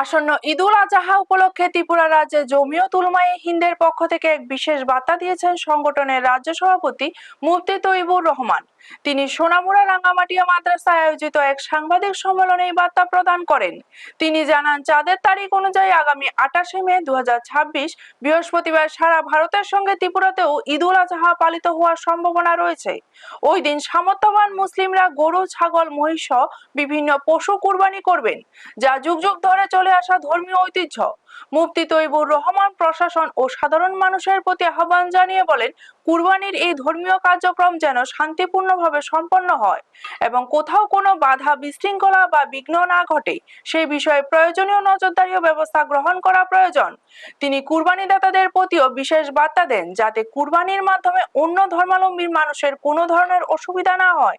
আসন্ন ঈদুল আজহা উপলক্ষে ত্রিপুরা রাজ্যে জমিয়ত উলামায়ে হিন্দের পক্ষ থেকে এক বিশেষ বার্তা দিয়েছেন সংগঠনের রাজ্য সভাপতি মুফতি তৈয়বুর রহমান। তিনি সোনামুড়া রাঙ্গামাটিয়া মাদ্রাসায় আয়োজিত এক সাংবাদিক সম্মেলনে এই বার্তা প্রদান করেন। তিনি জানান, চাঁদের তারিখ অনুযায়ী আগামী 28শে মে 2026 বৃহস্পতিবার সারা ভারতের সঙ্গে ত্রিপুরাতেও ঈদুল আজহা পালিত হওয়ার সম্ভাবনা রয়েছে। ওই দিন সামর্থ্যবান মুসলিমরা গরু, ছাগল, মহিষ সহ বিভিন্ন পশু কুরবানি করবেন, যা যুগ যুগ ধরে চলে আসা ধর্মীয় ঐতিহ্য। মুফতি তৈয়বুর রহমান প্রশাসন ও সাধারণ মানুষের প্রতি আহ্বান জানিয়ে বলেন, কুরবানির এই ধর্মীয় কার্যক্রম যেন শান্তিপূর্ণভাবে সম্পন্ন হয় এবং কোথাও কোনো বাধা, বিশৃঙ্খলা বা বিঘ্ন না ঘটে সেই বিষয়ে প্রয়োজনীয় নজরদারি ও ব্যবস্থা গ্রহণ করা প্রয়োজন। তিনি কুরবানিদাতাদের প্রতিও বিশেষ বার্তা দেন, যাতে কুরবানির মাধ্যমে অন্য ধর্মাবলম্বী মানুষের কোনো ধরনের অসুবিধা না হয়।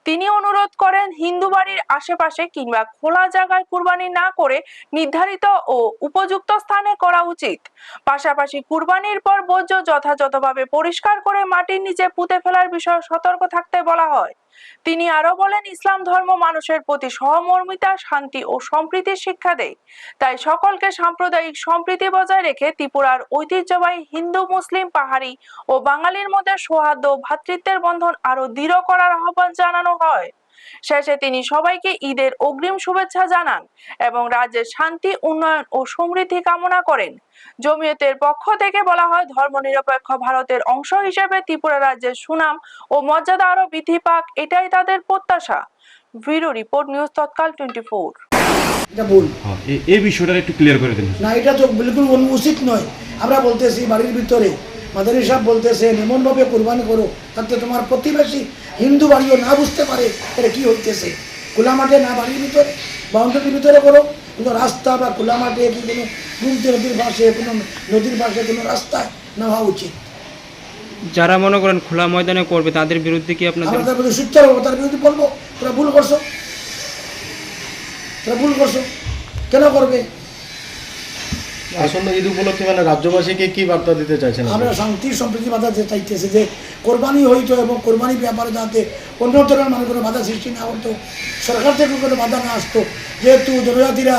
তিনি অনুরোধ করেন, হিন্দু বাড়ির আশেপাশে কিংবা খোলা জায়গায় কুরবানি না করে নির্ধারিত ও উপযুক্ত স্থানে করা উচিত। পাশাপাশি কুরবানির পর বর্জ্য যথাযথভাবে পরিষ্কার করে মাটির নিচে পুঁতে ফেলার বিষয়ে সতর্ক থাকতে বলা হয়। তিনি আরো বলেন, ইসলাম ধর্ম মানুষের প্রতি সহমর্মিতা, শান্তি ও সম্প্রীতির শিক্ষা দেয়। তাই সকলকে সাম্প্রদায়িক সম্প্রীতি বজায় রেখে ত্রিপুরার ঐতিহ্যবাহী হিন্দু, মুসলিম, পাহাড়ি ও বাঙালির মধ্যে সৌহার্দ্য ও ভ্রাতৃত্বের বন্ধন আরো দৃঢ় করার আহ্বান জানানো হয়। শেষে তিনি সবাইকে ঈদের অগ্রিম শুভেচ্ছা জানান এবং রাজ্যের শান্তি, উন্নয়ন ও সমৃদ্ধি কামনা করেন। জমিয়তের পক্ষ থেকে বলা হয়, ধর্মনিরপেক্ষ ভারতের অংশ হিসেবে ত্রিপুরা রাজ্যের সুনাম ও মর্যাদা আরো বৃদ্ধি পাক, এটাই তাদের প্রত্যাশা। ব্যুরো রিপোর্ট, নিউজ তৎকাল 24। এটা ভুল। এই বিষয়টা একটু ক্লিয়ার করে দিন। না, এটা তো বিলকুল অনুচিত নয়। আমরা বলতেছি বাড়ির ভিতরে মাদারি সাহেব বলতেছেন এমনভাবে কোরবানি করো তাতে তোমার প্রতিবেশী হিন্দু বাড়িও না বুঝতে পারে এটা কি হইতেছে। খোলা মাঠে না, বাড়ির ভিতরে বাউন্ডারির ভিতরে করো, কোনো রাস্তা বা খোলা মাঠে কি কোনো গুমতি নদীর পাশে, কোনো নদীর পাশে কোনো রাস্তায় না হওয়া উচিত। যারা মনে করেন খোলা ময়দানে করবে তাদের বিরুদ্ধে কি আপনাদের? আমরা তার বিরুদ্ধে সুচ্চার হবো, তার বিরুদ্ধে বলবো তোরা ভুল করছো, তোরা ভুল করছো, কেন করবে? আসন্ন ঈদ উপলক্ষে মানে রাজ্যবাসীকে কি বার্তা দিতে চাইছেন? আমরা শান্তি সম্প্রীতি বাধা চাইতেছি যে কোরবানি হইতো এবং কোরবানির ব্যাপারে যাতে অন্য ধরনের মানে কোনো বাধা সৃষ্টি না হতো, সরকার থেকে কোনো বাধা না আসতো। যেহেতু জনজাতিরা